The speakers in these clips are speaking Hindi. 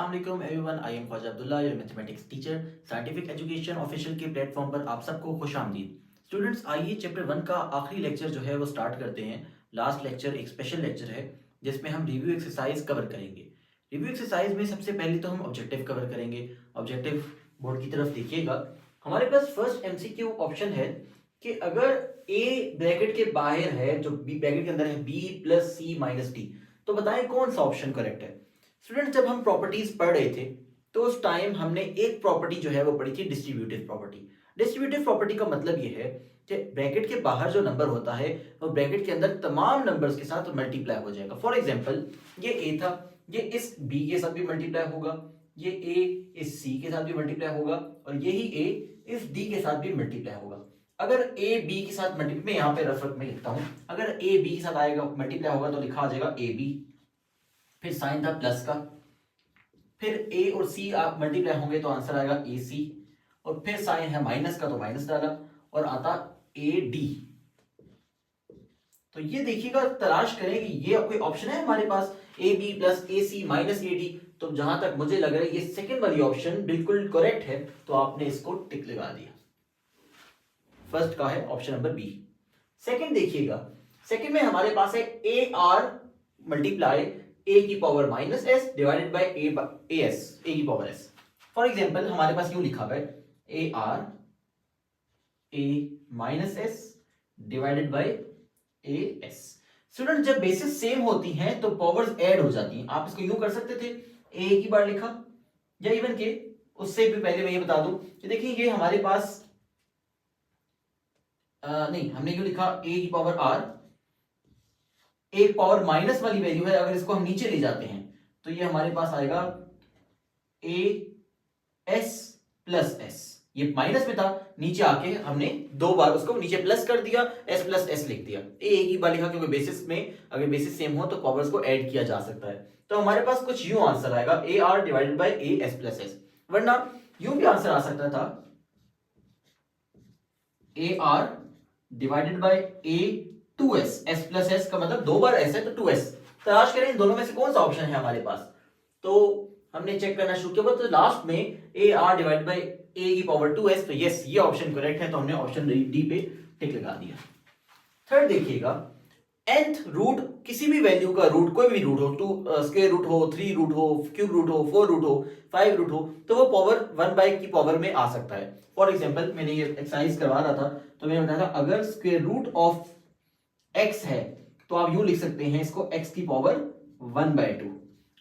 अस्सलाम वालेकुम everyone, I am Khwaja Abdullah, your mathematics teacher. Scientific education official के प्लेटफॉर्म पर आप सबको खुश आमदीद। स्टूडेंट्स, आइए चैप्टर 1 का आखिरी लेक्चर जो है वो स्टार्ट करते हैं। लास्ट लेक्चर एक स्पेशल लेक्चर है जिसमें हम रिव्यू एक्सरसाइज कवर करेंगे। रिव्यू एक्सरसाइज में सबसे पहले तो हम ऑब्जेक्टिव कवर करेंगे। ऑब्जेक्टिव बोर्ड की तरफ देखिएगा। हमारे पास फर्स्ट एमसीक्यू ऑप्शन है कि अगर ए ब्रैकेट के बाहर है, जो बी ब्रैकेट के अंदर है, बी प्लस सी माइनस डी, तो बताएं कौन सा ऑप्शन करेक्ट है। स्टूडेंट, जब हम प्रॉपर्टीज पढ़ रहे थे तो उस टाइम हमने एक प्रॉपर्टी जो है वो पढ़ी थी, डिस्ट्रीब्यूटिव प्रॉपर्टी। डिस्ट्रीब्यूटिव प्रॉपर्टी का मतलब ये है कि ब्रैकेट के बाहर जो नंबर होता है वो ब्रैकेट के अंदर तमाम नंबर्स के साथ मल्टीप्लाई हो जाएगा। फॉर एग्जांपल, ये ए था, ये इस बी के साथ भी मल्टीप्लाई होगा, ये ए इस सी के साथ भी मल्टीप्लाई होगा, और यही ए इस डी के साथ भी मल्टीप्लाई होगा। अगर ए बी के साथ मल्टीप्लाई, मैं यहाँ पे रफत में लिखता हूं, अगर ए बी के साथ आएगा मल्टीप्लाई होगा तो लिखा आ जाएगा ए बी, फिर साइन था प्लस का, फिर ए और सी आप मल्टीप्लाई होंगे तो आंसर आएगा ए सी, और फिर साइन है माइनस का तो माइनस डाला और आता ए डी। तो ये देखिएगा, तलाश करें कि ये कोई ऑप्शन है हमारे पास A B plus A C minus A D. तो जहां तक मुझे लग रहा है ये सेकंड वाली ऑप्शन बिल्कुल करेक्ट है, तो आपने इसको टिक लगा दिया। फर्स्ट का है ऑप्शन नंबर बी। सेकंड देखिएगा, सेकंड में हमारे पास है ए आर मल्टीप्लाई ए की power minus S divided by A S, A की पावर एस। फॉर एग्जांपल हमारे पास यूं लिखा हुआ है A R A minus S divided by A S. Student, जब बेसिस सेम होती हैं तो पावर्स ऐड हो जाती हैं। आप इसको यूं कर सकते थे, ए की बार लिखा, या इवन के उससे भी पहले मैं ये बता दूं कि देखिए ये हमारे पास नहीं, हमने क्यों लिखा ए की पावर आर, एक पावर माइनस वाली वैल्यू है, अगर इसको हम नीचे ले जाते हैं तो ये हमारे पास आएगा ए एस प्लस एस। ये माइनस में था, नीचे आके हमने दो बार उसको नीचे प्लस कर दिया, एस प्लस एस लिख दिया। ए एक ही बार लिखा क्योंकि बेसिस में अगर बेसिस सेम हो तो पावर्स को ऐड किया जा सकता है। तो हमारे पास कुछ यूं आंसर आएगा A R divided by A S plus S, वरना यूं भी आंसर आ सकता था A R divided by A 2s, s plus S का मतलब दो बार s है तो 2s। तलाश करें इन दोनों में से कौन सा ऑप्शन है हमारे पास। तो हमने चेक करना शुरू किया तो लास्ट में ए आर डिवाइड बाय ए की पावर 2s, तो यस ये ऑप्शन करेक्ट है, तो हमने ऑप्शन डी पे टिक लगा दिया। थर्ड देखिएगा, nth रूट किसी भी वैल्यू का रूट, कोई भी रूट हो, 2 स्क्वायर रूट हो, 3 रूट हो, क्यूब रूट हो, 4 रूट हो, 5 रूट हो, तो वो पावर 1 बाय की पावर में आ सकता है। फॉर एग्जांपल मैंने ये एक्सरसाइज करवा रहा था तो मैंने बताया था अगर स्क्वायर रूट ऑफ x है तो आप यूं लिख सकते हैं इसको x की पावर 1 बाय 2।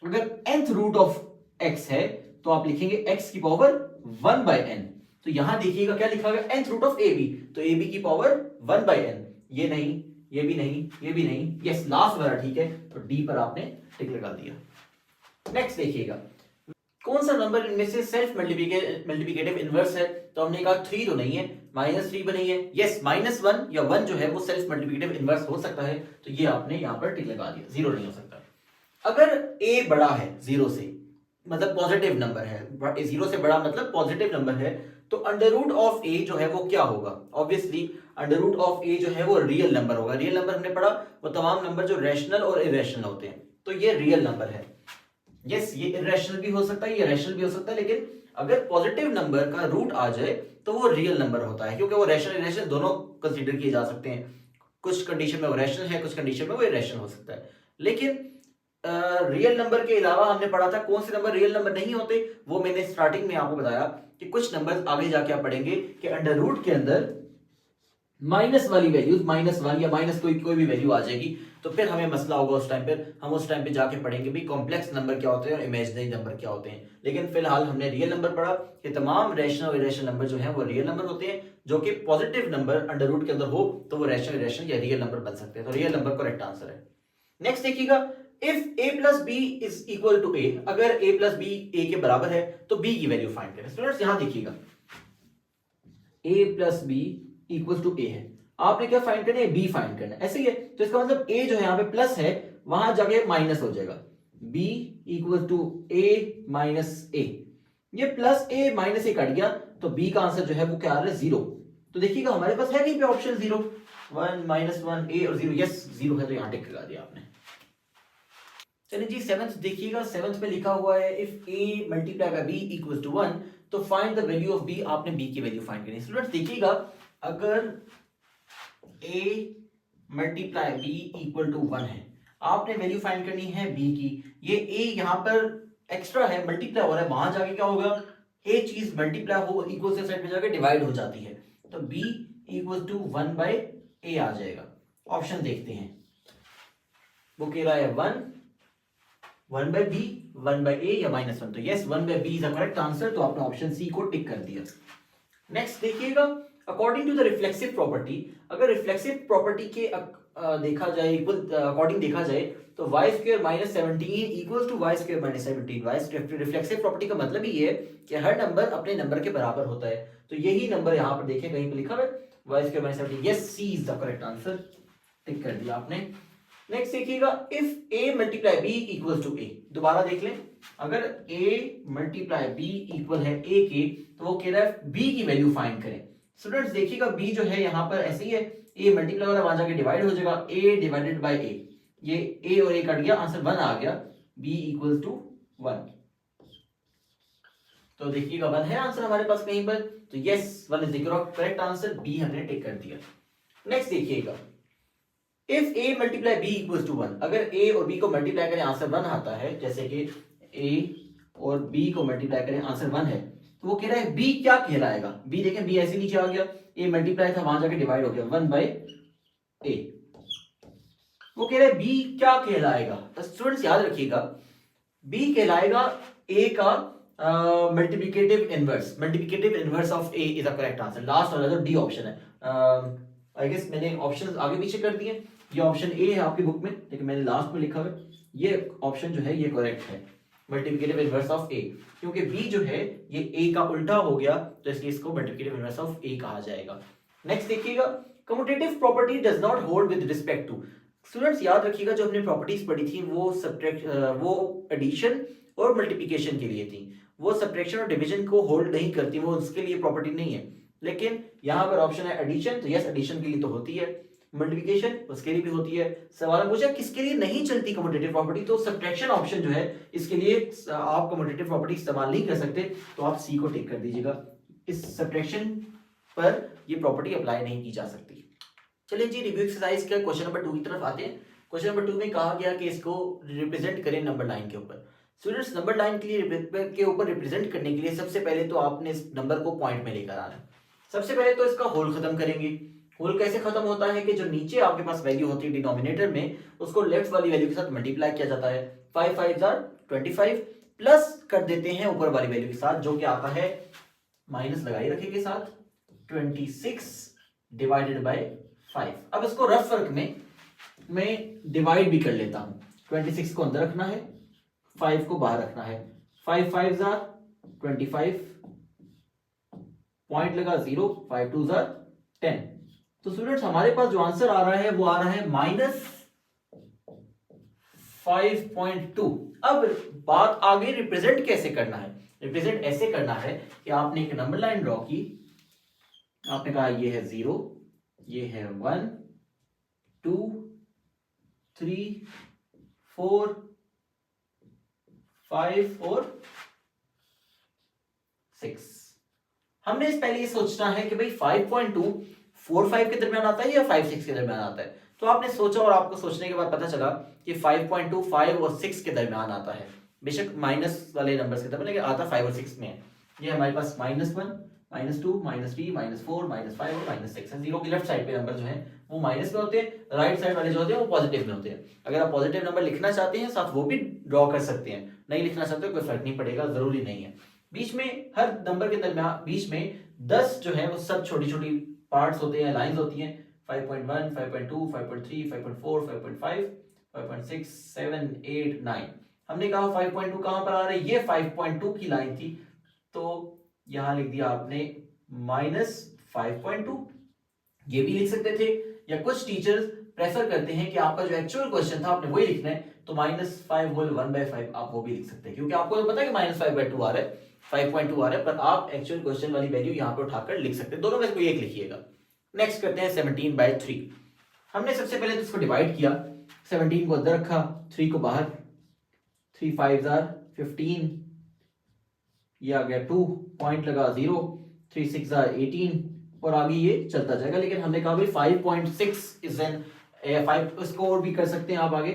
अगर nth रूट ऑफ x है तो आप लिखेंगे x की पावर 1 बाय n। तो यहां देखिएगा क्या लिखा गया, nth रूट ऑफ ab, तो ab की पावर 1 बाय n। ये नहीं, ये भी नहीं, ये भी नहीं, यस लास्ट वाला ठीक है, तो डी पर आपने टिक लगा दिया। नेक्स्ट देखिएगा, कौन सा नंबर इनमें से सेल्फ मल्टीप्लिकेटिव इनवर्स है। तो हमने कहा 3 तो नहीं है, -3 भी नहीं है, यस -1 या 1 जो है वो सेल्फ मल्टीप्लिकेटिव इनवर्स हो सकता है, तो ये आपने यहां पर टिक लगा दिया। 0 नहीं हो सकता। अगर a बड़ा है 0 से, मतलब पॉजिटिव नंबर है, 0 से बड़ा मतलब पॉजिटिव नंबर है, तो अंडर रूट ऑफ a जो है वो क्या होगा। Obviously under root of a जो है वो रियल नंबर होगा। रियल नंबर हमने पढ़ा वो तमाम नंबर जो रैशनल और इरेशनल होते हैं, तो ये रियल नंबर है। यस ये इरेशनल भी हो सकता है, ये रैशनल भी हो सकता है, लेकिन अगर पॉजिटिव नंबर का रूट आ जाए तो वो रियल नंबर होता है, क्योंकि वो रैशनल इरेशनल दोनों कंसीडर किए जा सकते हैं। कुछ कंडीशन में वो रैशनल है, कुछ कंडीशन में वो इरेशनल हो सकता है। लेकिन रियल नंबर के अलावा हमने पढ़ा था कौन से नंबर रियल नंबर नहीं होते, वो मैंने स्टार्टिंग में आपको बताया कि कुछ नंबर आगे जाके आप पढ़ेंगे कि अंडर रूट के अंदर माइनस वाली वैल्यूज, -1 या माइनस कोई भी वैल्यू आ जाएगी, तो फिर हमें मसला होगा उस टाइम पर। हम उस टाइम पे जाके पढ़ेंगे भी कॉम्प्लेक्स नंबर क्या होते हैं और इमेजिनरी नंबर क्या होते हैं। लेकिन फिलहाल हमने रियल नंबर पढ़ा कि तमाम रैशनल और इरेशनल नंबर जो हैं वो रियल नंबर होते हैं, जो कि पॉजिटिव नंबर अंडर रूट के अंदर हो तो वो रैशनल इरेशनल या रियल नंबर बन सकते हैं। तो रियल नंबर करेक्ट आंसर है। नेक्स्ट देखिएगा, if a plus b is equal to a, अगर a प्लस बी a के बराबर है तो b की वैल्यू फाइंड करें। स्टूडेंट्स यहां देखिएगा a plus b equal to a है, आपने क्या फाइंड करना है, b फाइंड करना है, ऐसे ही है। तो इसका मतलब a जो है यहाँ पे प्लस है, वहां जाके माइनस हो जाएगा, b equal to a minus a। ये plus a minus a cut गया तो b का आंसर जो है वो क्या आ रहा है, 0। तो देखिएगा हमारे पास है कहीं पे ऑप्शन 0, 1 -1 a और 0, यस 0 है, तो यहां टिक लगा दिया आपने। चलिए जी सेवंथ देखिएगा, सेवंथ में लिखा हुआ है if a multiply by b equals to 1 तो find the value of b। आपने b की वैल्यू फाइंड करनी है। स्टूडेंट्स देखिएगा, अगर a multiply b equal to 1 है, आपने वैल्यू फाइंड करनी है b की। ये a यहाँ पर एक्स्ट्रा है, मल्टीप्लाई हो रहा है, वहां जाके क्या होगा, a चीज मल्टीप्लाई हो इक्वल से साइड पे जाके डिवाइड हो जाती है, तो b equal to 1 by a आ जाएगा। ऑप्शन देखते हैं, वो कह रहा है 1 बाय b, 1 बाय a या -1, तो yes 1 by b is the correct answer, तो आपने ऑप्शन सी को टिक कर दिया। नेक्स्ट देखिएगा, according to the reflexive property, अगर रिफ्लेक्सिव प्रॉपर्टी के देखा जाए अकॉर्डिंग देखा जाए तो y square minus 17 equals to y square minus 17। Reflexive property का मतलब ही ये है कि हर नंबर अपने नंबर के बराबर होता है, तो यही नंबर यहाँ पर देखें कहीं पे लिखा है y square minus 17, yes C is the correct answer, tick कर दिया आपने। नेक्स्ट देखिएगा, if a multiply b equals to a, दोबारा देख लें, अगर a मल्टीप्लाई b इक्वल है a के, तो वो कह रहा है b की वैल्यू फाइंड करें। स्टूडेंट्स देखिएगा, b जो है यहाँ पर ऐसे ही है, a मल्टीप्लाई वाला वहां जाके डिवाइड हो जाएगा, a डिवाइडेड बाय a, ये a और a कट गया, आंसर 1 आ गया, b इक्वल्स टू 1। तो देखिएगा 1 है आंसर हमारे पास कहीं पर, तो yes 1 is the correct answer, b हमने टिक कर दिया। नेक्स्ट देखिएगा, if a multiply b equals to 1, अगर a और b को मल्टीप्लाई करें आंसर 1 आता है, जैसे कि a और b को मल्टीप्लाई करें आंसर 1 है, तो वो कह रहा है b क्या कहलाएगा। b देखें, b ऐसे नीचे आ गया, a मल्टीप्लाई था वहां जाके डिवाइड हो गया 1 बाय a, वो कह रहा है b क्या कहलाएगा। तो स्टूडेंट्स याद रखिएगा, b कहलाएगा a का multiplicative inverse of a is the correct answer. Last वाला जो डी ऑप्शन है, आई गेस मैंने ऑप्शन आगे पीछे कर दिए, ये ऑप्शन ए है आपकी बुक में, लेकिन मैंने लास्ट में लिखा है, ये ऑप्शन जो है ये करेक्ट है, मल्टीप्लिकेटिव इनवर्स ऑफ ए, क्योंकि बी जो है ये ए का उल्टा हो गया, तो इसलिए इसको मल्टीप्लिकेटिव इनवर्स ऑफ ए कहा जाएगा। नेक्स्ट देखिएगा, commutative property does not hold with respect to. Students याद रखिएगा, जो हमने प्रॉपर्टीज पढ़ी थी वो एडिशन और मल्टीप्लिकेशन के लिए थी, वो सब्ट्रैक्शन और डिवीजन को होल्ड नहीं करती, वो उसके लिए प्रॉपर्टी नहीं है। लेकिन यहाँ पर ऑप्शन है एडिशन, तो यस एडिशन के लिए तो होती है, मल्टीप्लिकेशन उसके लिए भी होती है। सवाल पूछा किसके लिए नहीं चलती कम्यूटेटिव प्रॉपर्टी, तो सब्ट्रैक्शन ऑप्शन जो है इसके लिए आप कम्यूटेटिव प्रॉपर्टी इस्तेमाल नहीं कर सकते, तो आप सी को टिक कर दीजिएगा, इस सब्ट्रैक्शन पर ये प्रॉपर्टी अप्लाई नहीं की जा सकती। चलिए जी, रिव्यू एक्सरसाइज का क्वेश्चन नंबर 2 की तरफ आते हैं। क्वेश्चन नंबर 2 में कहा गया कि इसको रिप्रेजेंट करें नंबर लाइन के ऊपर। स्टूडेंट्स नंबर लाइन के ऊपर रिप्रेजेंट करने के लिए सबसे पहले तो आपने इस नंबर को पॉइंट में लेकर आना है। सबसे पहले तो इसका होल खत्म करेंगे। होल कैसे खत्म होता है कि जो नीचे आपके पास वैल्यू होती है डिनोमिनेटर में, उसको लेफ्ट वाली वैल्यू के साथ मल्टीप्लाई किया जाता है, 5 5 25 प्लस कर देते हैं ऊपर वाली वैल्यू के साथ, जो कि आता है माइनस लगाई रखेंगे साथ 26 डिवाइडेड बाय 5। अब इसको रफ वर्क में मैं डिवाइड भी कर लेता हूं, 26 को अंदर रखना है, 5 को बाहर रखना है, 5 5 25, पॉइंट लगा 0, 5 2 10। तो स्टूडेंट्स हमारे पास जो आंसर आ रहा है वो आ रहा है -5.2। अब बात आगे रिप्रेजेंट कैसे करना है। रिप्रेजेंट ऐसे करना है कि आपने एक नंबर लाइन ड्रॉ की, आपने कहा ये है 0, ये है 1 2 3 4 5 और 6। हमने इस पहले ये सोचना है कि भाई 5.2 4 5 के दरमियान आता है या 5 6 के दरमियान आता है। तो आपने सोचा और आपको सोचने के बाद पता चला कि 5.2 5 और 6 के दरमियान आता है, बेशक माइनस वाले नंबर्स के दरमियान, लेकिन आता 5 और 6 में है। ये हमारे पास -1 -2 -3 -4 -5 और -6 है। 0 की लेफ्ट साइड पे नंबर जो है वो माइनस में होते हैं, राइट साइड वाले जो होते हैं वो पॉजिटिव में होते हैं। अगर आप पॉजिटिव नंबर लिखना चाहते हैं साथ वो भी ड्रॉ कर सकते हैं, नहीं लिखना चाहते कोई फर्क नहीं पड़ेगा, जरूरी नहीं है। बीच में हर नंबर के दरमियान बीच में 10 जो है वो सब छोटी छोटी पार्ट्स होते हैं, लाइंस होती हैं, 5.1 5.2 5.3 5.4 5.5 5.6 7 8 9। हमने कहा 5.2 कहां पर आ रहा है, ये 5.2 की लाइन थी, तो यहां लिख दिया आपने -5.2। ये भी लिख सकते थे, या कुछ टीचर्स प्रेफर करते हैं कि आपका जो एक्चुअल क्वेश्चन था आपने वही लिखना है, तो -5 होल 1/5 आप वो भी लिख सकते हैं, क्योंकि आपको तो पता है कि -5/2 आ रहा है, 5.2 आ रहा है, पर आप एक्चुअल क्वेश्चन वाली वैल्यू यहां पर उठाकर लिख सकते हैं, दोनों में से कोई एक लिखिएगा। नेक्स्ट करते हैं 17/3। हमने सबसे पहले तो इसको डिवाइड किया, 17 को अंदर रखा, 3 को बाहर, 3 5 15, ये आ गया 2, पॉइंट लगा 0, 3 6 18 और आगे ये चलता जाएगा। लेकिन हमने कहा भाई 5.6 इज एन 5, इसको और भी कर सकते हैं आप आगे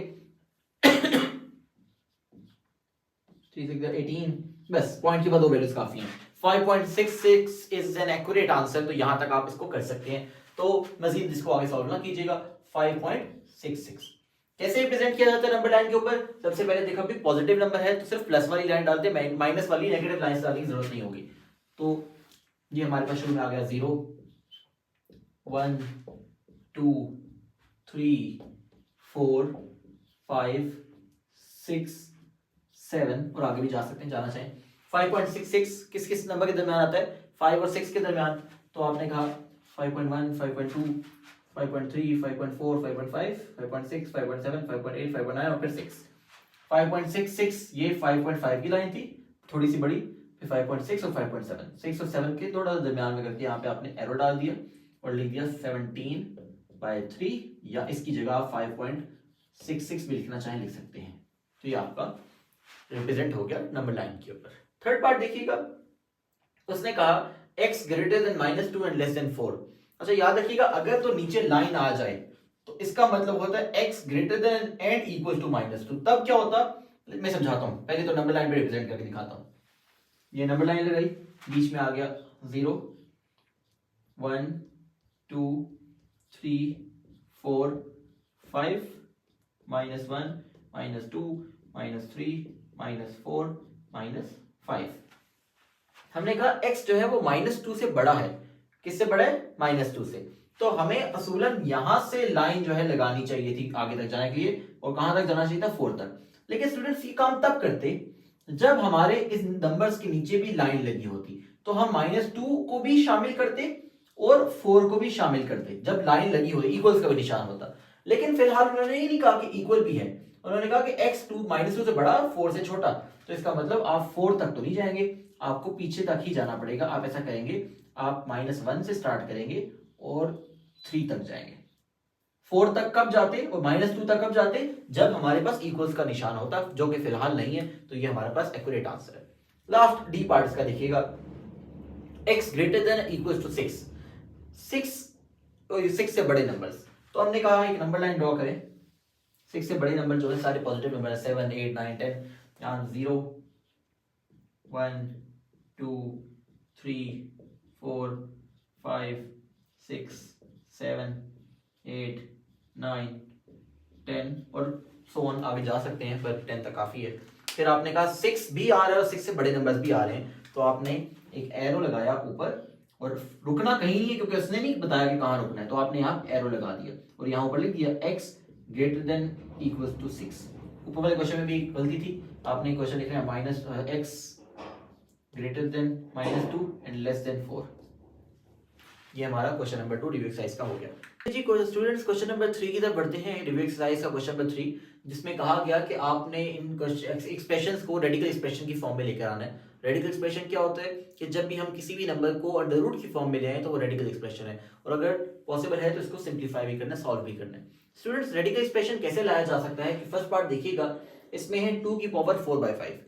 3 6 18, बस पॉइंट के बाद दो वैल्यूज काफी हैं। 5.66 इज एन एक्यूरेट आंसर, तो यहां तक आप इसको कर सकते हैं। तो मजीद इसको आगे सॉल्व ना कीजिएगा। 5.66 कैसे रिप्रेजेंट किया जाता है नंबर लाइन के ऊपर? सबसे पहले देखा भी पॉजिटिव नंबर है तो सिर्फ प्लस वाली लाइन डालते हैं, माइनस वाली नेगेटिव लाइन डालने की जरूरत नहीं होगी। तो ये हमारे पास शुरू में आ गया 0 1 2 3 4 5 6 7 और आगे भी जा सकते हैं जाना चाहें। 5.66 किस किस नंबर के दरमियान आता है? 5 और 6 के दरमियान। तो आपने कहा 5.1 5.2 5.3 5.4 5.5 5.6 5.7 5.8 5.9 और फिर 6। 5.66 ये 5.5 की लाइन थी थोड़ी सी बड़ी, फिर 5.6 और 5.7, 6 और 7 के थोड़ा दरमियान में करके यहाँ पे आपने एरो डाल दिया और लिख दिया 17/3, या इसकी जगह आप 5.66 भी लिखना चाहें लिख सकते हैं। तो ये आपका रिप्रेजेंट हो गया नंबर लाइन के ऊपर। थर्ड पार्ट देखिएगा, उसने कहा x greater then -2 and less than 4। अच्छा याद रखिएगा, अगर तो नीचे लाइन आ जाए तो इसका मतलब होता है x greater than and equal to -2। तब क्या होता, मैं समझाता हूं, पहले तो नंबर लाइन पे रिप्रेजेंट करके दिखाता हूं। ये नंबर लाइन लगाई, बीच में आ गया 0 1 2 3 4 5 -1 -2 -3 -4 -5। हमने कहा x जो है वो -2 से बड़ा है। किससे बड़ा है? -2 से। तो हमें असूलन यहां से लाइन जो है लगानी चाहिए थी आगे तक जाने के लिए, और कहां तक जाना चाहिए था? 4 तक। लेकिन स्टूडेंट्स ये काम तब करते जब हमारे इस नंबर्स के नीचे भी लाइन लगी होती, तो हम -2 को भी शामिल करते और 4 को भी शामिल करते जब लाइन लगी होती, इक्वल्स का भी निशान होता। लेकिन फिलहाल उन्होंने ये नहीं कहा कि इक्वल भी है, उन्होंने कहा कि x -2 से बड़ा 4 से छोटा। तो इसका मतलब आप 4 तक तो नहीं जाएंगे, आपको पीछे तक ही जाना पड़ेगा। आप ऐसा करेंगे, आप -1 से स्टार्ट करेंगे और 3 तक जाएंगे। 4 तक कब जाते और -2 तक कब जाते? जब हमारे पास इक्वल्स का निशान होता, जो कि फिलहाल नहीं है। तो ये हमारे पास एक्यूरेट आंसर है। लास्ट डी पार्ट इसका देखिएगा, x greater than equals to 6। 6 से बड़े नंबर्स, तो हमने कहा एक नंबर लाइन ड्रॉ करें। 6 से बड़े नंबर जो है सारे पॉजिटिव नंबर है, 7 8 9 10। यहाँ 0 1 2 3 4 5 6 7 8 9 10 और सो ऑन आगे जा सकते हैं, पर 10 तक काफी है। फिर आपने कहा 6 भी आ रहा है और 6 से बड़े नंबर्स भी आ रहे हैं, तो आपने एक एरो लगाया ऊपर, और रुकना कहीं नहीं है क्योंकि उसने नहीं बताया कि कहाँ रुकना है, तो आपने यहाँ एरो लगा दिया और यहाँ ऊपर लिख दिया x greater than equals to 6। ऊपर वाले क्वेश्चन में भी एक गलती थी, आपने क्वेश्चन लिखना है x greater then -2 and less than 4। ये हमारा क्वेश्चन नंबर 2 रिव्यू एक्सरसाइज का हो गया जी। स्टूडेंट्स क्वेश्चन नंबर 3 की तरफ बढ़ते हैं। रिव्यू एक्सरसाइज का क्वेश्चन नंबर 3, जिसमें कहा गया कि आपने इन एक्सप्रेशंस को रेडिकल एक्सप्रेशन की फॉर्म में लेकर आना है। रेडिकल एक्सप्रेशन क्या होता है कि जब भी हम किसी भी नंबर को अंडर रूट की फॉर्म में ले आए तो वो रेडिकल एक्सप्रेशन है, और अगर पॉसिबल है तो इसको सिंप्लीफाई भी करना है, सॉल्व भी करना है। स्टूडेंट्स रेडिकल एक्सप्रेशन कैसे लाया जा सकता है कि फर्स्ट पार्ट देखिएगा, इसमें है 2 की पावर 4/5।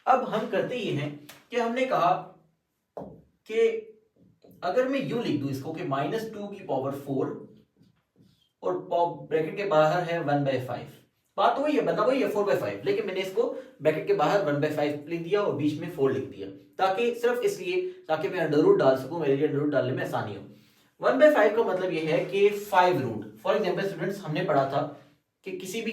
अब हम करते ये हैं कि हमने कहा कि अगर मैं यूं लिख दूं इसको कि -2 की पावर 4 और ब्रैकेट के बाहर है 1/5, बात वही है, बंदा वही है 4/5, लेकिन मैंने इसको ब्रैकेट के बाहर 1/5 लिख दिया और बीच में 4 लिख दिया, ताकि सिर्फ इसलिए ताकि मैं अंडर रूट डाल सकूं, मेरे लिए अंडर रूट डालने में आसानी हो। 1/5 का मतलब ये है कि 5 रूट। फॉर एग्जाम्पल स्टूडेंट्स, हमने पढ़ा था कि किसी भी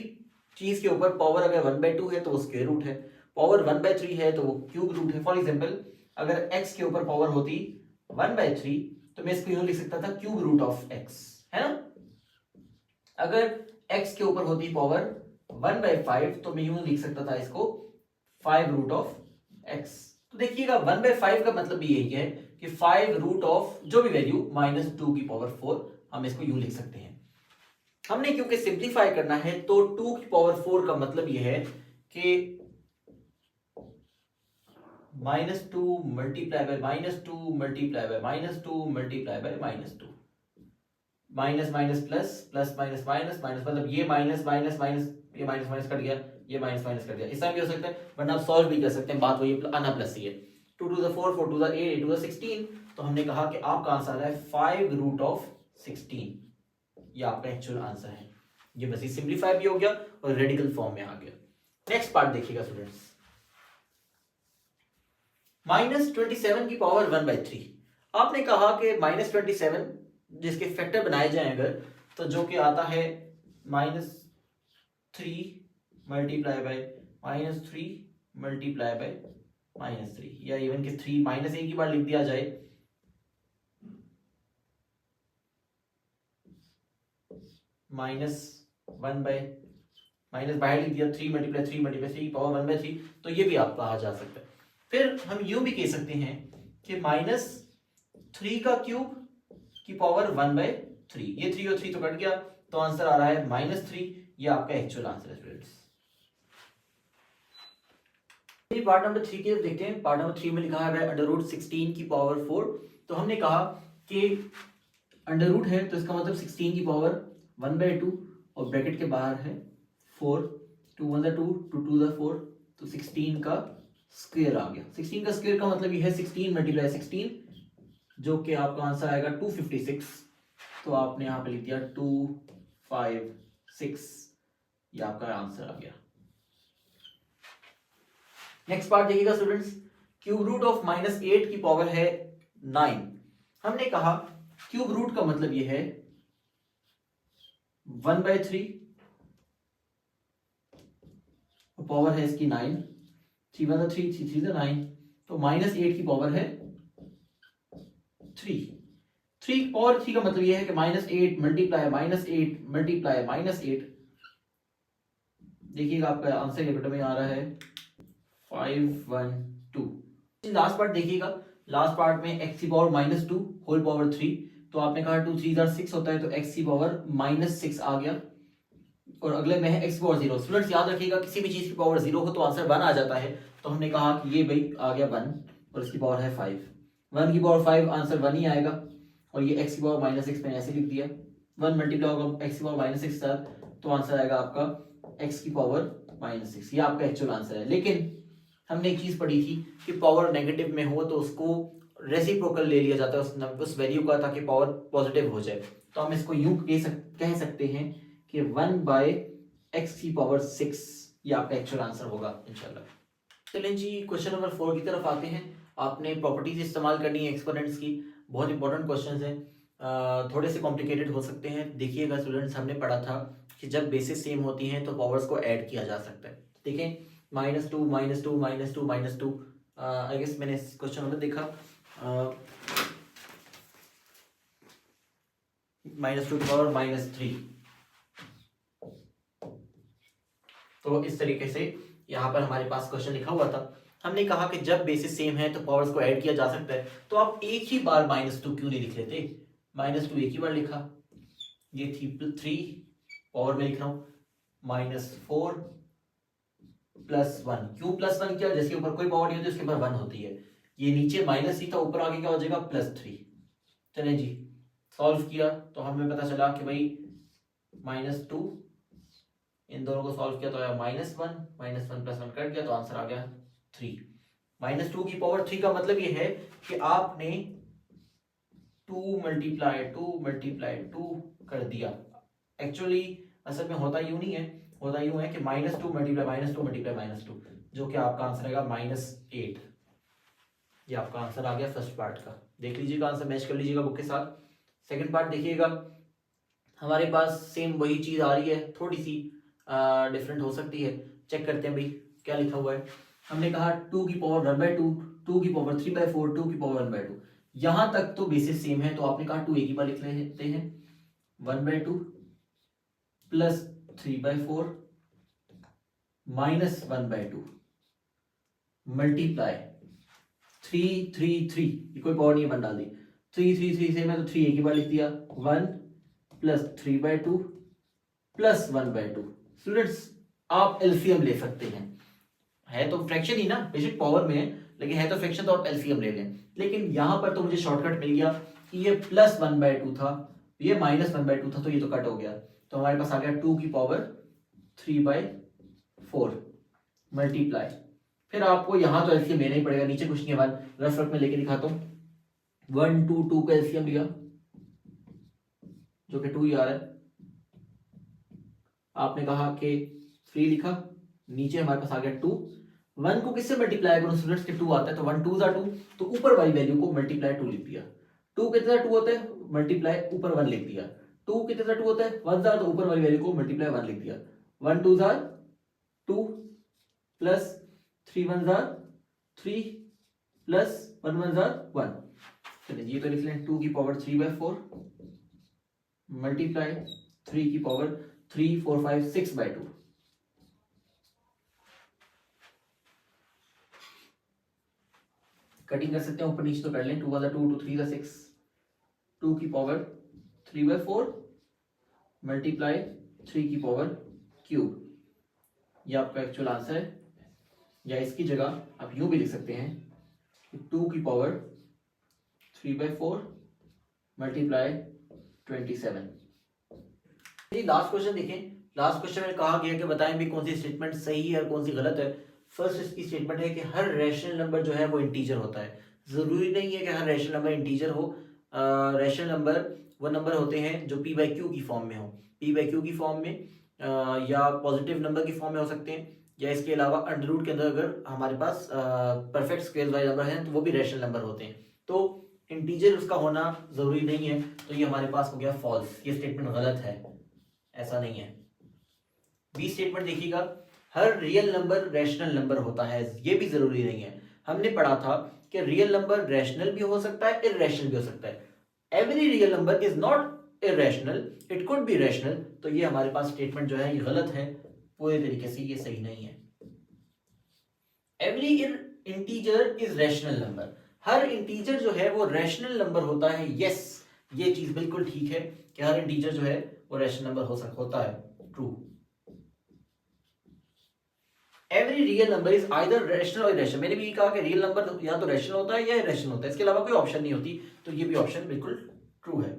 चीज के ऊपर पावर अगर 1/2 है तो वो स्क्वायर रूट है, पावर 1/3 है तो वो क्यूब रूट है। फॉर एग्जाम्पल अगर x के ऊपर पावर होती 1/3 तो मैं इसको यूं लिख सकता था क्यूब रूट ऑफ x, है ना। अगर x के ऊपर होती पावर 1/5 तो मैं यूं लिख सकता था इसको 5 रूट ऑफ x। तो देखिएगा 1/5 का मतलब भी यही है कि 5 रूट ऑफ जो भी वैल्यू -2 की पावर 4, हम इसको यूं लिख सकते हैं। हमने क्योंकि सिंप्लीफाई करना है तो 2 की पावर 4 का मतलब यह है कि -2 multiply by -2 multiply by -2 multiply by -2, minus minus plus, plus minus minus, minus मतलब ये माइनस माइनस माइनस, ये माइनस माइनस कट गया, ये माइनस माइनस कर दिया, इस तरह भी हो सकता है, वरना आप सॉल्व भी कर सकते हैं, बात वही आना प्लस ही है। 2 to the 4, 4 to the 8, 8 to the 16, तो हमने कहा कि आपका आंसर है 5√16, ये आपका एक्चुअल आंसर है। ये बस सिंप्लीफाई भी हो गया और रेडिकल फॉर्म में आ गया। नेक्स्ट पार्ट देखिएगा स्टूडेंट्स, -27 की पावर 1/3। आपने कहा कि -27 जिसके फैक्टर बनाए जाए अगर, तो जो कि आता है -3 मल्टीप्लाई बाय -3 मल्टीप्लाई बाय -3, या इवन कि 3 माइनस एक ही बार लिख दिया जाए, -1 बाय माइनस बाहर लिख दिया 3 मल्टीप्लाई 3 मल्टीप्लाई 3 पावर 1/3, तो ये भी आप कहा जा सकता है। फिर हम यूं भी कह सकते हैं कि -3 का क्यूब की पावर 1/3, ये 3 और 3 तो कट गया, तो आंसर आ रहा है -3, ये आपका एक्चुअल आंसर है स्टूडेंट्स। पार्ट नंबर 3 की देखते हैं। पार्ट नंबर 3 में लिखा है √16 की पावर 4। तो हमने कहा कि अंडर रूट है तो इसका मतलब 16 की पावर 1/2 और ब्रैकेट के बाहर है 4, 2 1 2 2 2 4, तो 16 का स्क्वायर आ गया। 16 का स्क्वायर का मतलब ये है 16 मल्टीप्लाई 16, जो कि आपका आंसर आएगा 256। तो आपने यहाँ पे लिख दिया 256, ये आपका आंसर आ गया। नेक्स्ट पार्ट देखिएगा स्टूडेंट्स, क्यूब रूट ऑफ -8 की पावर है 9। हमने कहा क्यूब रूट का मतलब ये है 1/3, पावर है इसकी 9, 3 1 3 3 3 9, तो -8 की पावर है 3। 3 पावर 3 का मतलब ये है कि -8 मल्टीप्लाई -8 मल्टीप्लाई -8, देखिएगा आपका आंसर कैपिटल में आ रहा है 512। लास्ट पार्ट देखिएगा, लास्ट पार्ट में x की पावर -2 होल पावर 3, तो आपने कहा 2 3 6 होता है, तो x की पावर -6 आ गया, और अगले में है x की पावर 0। स्टूडेंट्स याद रखिएगा किसी भी चीज की पावर 0 हो तो आंसर 1 आ जाता है, तो हमने कहा कि ये भाई आ गया 1 और इसकी पावर है 5, 1 की पावर 5 आंसर 1 ही आएगा, और ये x की पावर -6 मैंने ऐसे लिख दिया, 1 मल्टीप्लाई होगा x की पावर -6 साथ, तो आंसर आएगा आपका x की पावर -6, ये आपका एक्चुअल आंसर है। लेकिन हमने एक चीज पढ़ी थी कि पावर नेगेटिव में हो तो उसको रेसिप्रोकल ले लिया जाता है उस वैल्यू का, ताकि पावर पॉजिटिव हो जाए। तो हम इसको यूं कह सकते हैं कि 1/x की पावर 6, ये आपका एक्चुअल आंसर होगा इंशाल्लाह। चलें जी क्वेश्चन नंबर 4 की तरफ आते हैं। आपने प्रॉपर्टीज इस्तेमाल करनी है एक्सपोनेंट्स की, बहुत इंपॉर्टेंट क्वेश्चंस हैं, थोड़े से कॉम्प्लिकेटेड हो सकते हैं। देखिएगा स्टूडेंट्स, हमने पढ़ा था कि जब बेसिस सेम होती हैं तो पावर्स को ऐड किया जा सकता है। देखें -2 -2 -2 -2, आई गेस मैंने क्वेश्चन में देखा -2 की पावर -3, तो इस तरीके से यहाँ पर हमारे पास क्वेश्चन लिखा हुआ था। हमने कहा कि जब बेसिस सेम है तो पावर्स को ऐड किया जा सकता है, तो आप एक ही बार -2 क्यों नहीं लिख लेते? -2 एक ही बार लिखा, ये थी 3 पावर में लिख रहा हूँ -4 +1, क्यों +1 किया? जिसके ऊपर कोई पावर नहीं होती उसके ऊपर 1 होती है, ये नीचे -3 था, ऊपर आगे क्या हो जाएगा +3। चलें जी, सॉल्व किया तो हमें पता चला कि भाई -2, इन दोनों को सॉल्व किया तो आया -1 +1 कट गया, तो आंसर आ गया 3। -2 की पावर 3 का मतलब ये है कि आपने 2 मल्टीप्लाई 2 कर दिया। एक्चुअली असल में होता यूं नहीं है, होता यूं है कि -2 मल्टीप्लाई -2, जो कि आपका आंसर आएगा -8। ये आपका आंसर आ गया फर्स्ट पार्ट का। देख लीजिएगा, आंसर मैच कर लीजिएगा बुक के साथ। सेकंड पार्ट देखिएगा, हमारे पास सेम वही चीज आ रही है, थोड़ी सी डिफरेंट हो सकती है। चेक करते हैं भाई क्या लिखा हुआ है। हमने कहा 2 की पावर 1/2, 2 की पावर 3/4, 2 की पावर 1/2, यहां तक तो बेसिस सेम है, तो आपने कहा 2 एक ही बार लिख लेते हैं, 1/2 प्लस 3/4 माइनस 1/2 मल्टीप्लाई 3 3 3, ये कोई पावर नहीं है, 1 डाल दी, 3 3 3 से मैं तो 3 एक ही बार लिख दिया, 1 प्लस 3/2 प्लस 1/2। स्टूडेंट्स आप एलसीएम ले सकते हैं, है तो फ्रैक्शन ही ना, बेशक पावर में है लेकिन है तो फ्रैक्शन, तो आप एलसीएम ले लें। लेकिन यहां पर तो मुझे शॉर्टकट मिल गया कि ये प्लस 1/2 था, ये माइनस 1/2 था, तो ये तो कट हो गया, तो हमारे पास आ गया 2 की पावर 3/4। 4 मल्टीप्लाई, फिर आपको यहां तो एलसीएम लेना ही पड़ेगा, नीचे कुछ नहीं है, रफ रफ में लेके दिखाता हूं। 1 2 2 का एलसीएम लिया जो कि 2 ही आ रहा है, आपने कहा कि 3 लिखा, नीचे हमारे पास आ गया 2। 1 को किससे मल्टीप्लाई करूं स्टूडेंट्स के 2 आता है, तो 1 2 2, तो ऊपर वाली वैल्यू को मल्टीप्लाई 2 लिख दिया। 2 कितना 2 होता है, मल्टीप्लाई ऊपर 1 लिख दिया। 2 कितना 2 होता है 1 जार, तो ऊपर वाली वैल्यू को मल्टीप्लाई 1 लिख दिया। 1 2 jar 2 plus 3 1 jar 3 plus 1 1 jar 1। चलिए ये तो लिख लें 2 की पावर 3/4 मल्टीप्लाई 3 की पावर 3 4 5 6/2। कटिंग कर सकते हैं ऊपर नीचे तो कर लें, 2 वाला 2 2 3 6, 2 की पावर 3/4 मल्टीप्लाई 3 की पावर क्यूब, ये आपका एक्चुअल आंसर है। या इसकी जगह आप यूं भी लिख सकते हैं कि 2 की पावर 3/4 मल्टीप्लाई 27। लास्ट क्वेश्चन देखें। लास्ट क्वेश्चन में कहा गया कि बताएं भी कौन सी स्टेटमेंट सही है और कौन सी गलत है। फर्स्ट इसकी स्टेटमेंट है कि हर रैशनल नंबर जो है वो इंटीजर होता है। जरूरी नहीं है कि हर रैशनल नंबर इंटीजर हो। रैशनल नंबर वो नंबर होते हैं जो p बाई क्यू की फॉर्म में हो, p बाई क्यू की फॉर्म में या पॉजिटिव नंबर की फॉर्म में हो सकते हैं, या इसके अलावा अंडर रूट के अंदर अगर हमारे पास परफेक्ट स्क्वायर वाले नंबर हैं तो वो भी रैशनल नंबर होते हैं। तो इंटीजर उसका होना जरूरी नहीं है, तो ये हमारे पास हो गया फॉल्स, ये स्टेटमेंट गलत है, ऐसा नहीं है। बी स्टेटमेंट देखिएगा, हर रियल नंबर रैशनल नंबर होता है, ये भी जरूरी नहीं है। हमने पढ़ा था कि रियल नंबर रैशनल भी हो सकता है, इररेशनल भी हो सकता है। Every real number is not irrational, it could be rational. तो ये हमारे पास स्टेटमेंट जो है ये गलत है, पूरे तरीके से ये सही नहीं है। Every integer is rational number, her integer जो है वो रैशनल नंबर होता है। यस, ये चीज बिल्कुल ठीक है कि हर इंटीजर जो है वो रैशनल नंबर होता है, true. Every real number is either rational और इररेशनल, मैंने भी कहा कि रियल नंबर या तो रैशनल होता है या इररेशनल होता है, इसके अलावा कोई ऑप्शन नहीं होती, तो ये भी ऑप्शन बिल्कुल ट्रू है।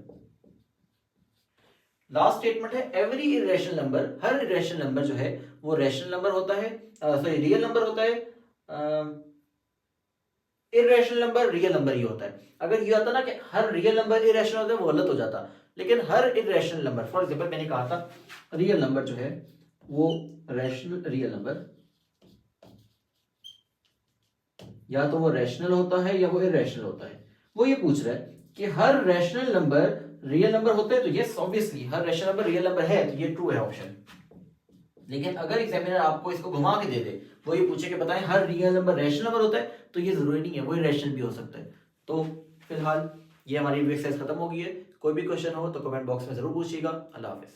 लास्ट स्टेटमेंट है एवरी इररेशनल नंबर, हर इररेशनल नंबर जो है वो रैशनल नंबर होता है, सॉरी रियल नंबर होता है। इररेशनल नंबर रियल नंबर ही होता है। अगर ये आता ना कि हर रियल नंबर इररेशनल होता है वो गलत हो जाता, लेकिन हर इररेशनल नंबर, फॉर एग्जांपल मैंने कहा था रियल नंबर जो है वो रैशनल रियल नंबर या तो वो रैशनल होता है या वो इररेशनल होता है। वो ये पूछ रहा है कि हर रैशनल नंबर रियल नंबर होते हैं, तो यस ऑब्वियसली हर रैशनल नंबर रियल नंबर है, तो ये ट्रू है ऑप्शन। लेकिन अगर एग्जामिनर आपको इसको घुमा के दे दे, वो ये पूछे कि बताएं हर रियल नंबर रैशनल नंबर होता है, तो ये जरूरी नहीं है, वो इररेशनल भी हो सकता है। तो फिलहाल ये हमारी एक्सरसाइज खत्म हो गई है। कोई भी क्वेश्चन हो तो कमेंट बॉक्स में जरूर पूछिएगा। अल्लाह हाफिज।